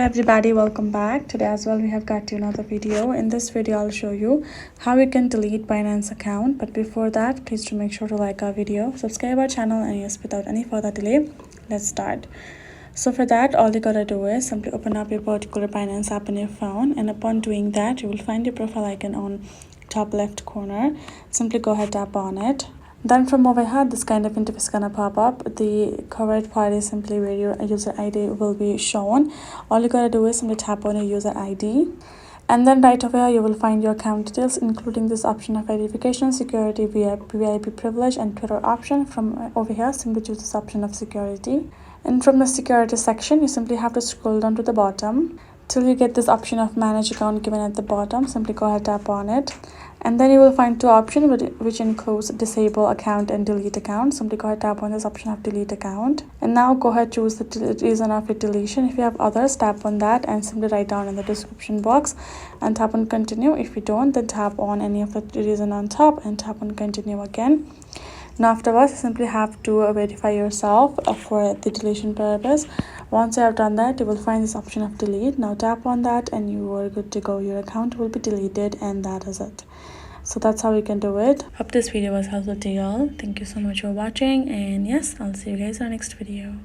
everybody, welcome back. Today as well we have got you another video. In this video I'll show you how you can delete Binance account, but before that please do make sure to like our video, subscribe our channel, and yes, without any further delay, let's start. So for that, all you gotta do is simply open up your particular Binance app in your phone, and upon doing that you will find your profile icon on top left corner. Simply go ahead, tap on it. Then from over here, this kind of interface is gonna pop up. The correct part is simply where your user ID will be shown. All you gotta do is simply tap on your user ID, and then right over here you will find your account details, including this option of verification, security, VIP privilege, and Twitter option. From over here, simply choose this option of security, and from the security section you simply have to scroll down to the bottom till you get this option of manage account given at the bottom. Simply go ahead, tap on it, and then you will find two options which includes disable account and delete account. Simply go ahead, tap on this option of delete account, and now go ahead, choose the reason of your deletion. If you have others, tap on that and simply write down in the description box and tap on continue. If you don't, then tap on any of the reason on top and tap on continue again. Now afterwards, you simply have to verify yourself for the deletion purpose. Once you have done that, you will find this option of delete. Now tap on that and you are good to go. Your account will be deleted, and that is it. So that's how you can do it. Hope this video was helpful to y'all. Thank you so much for watching, and yes, I'll see you guys in our next video.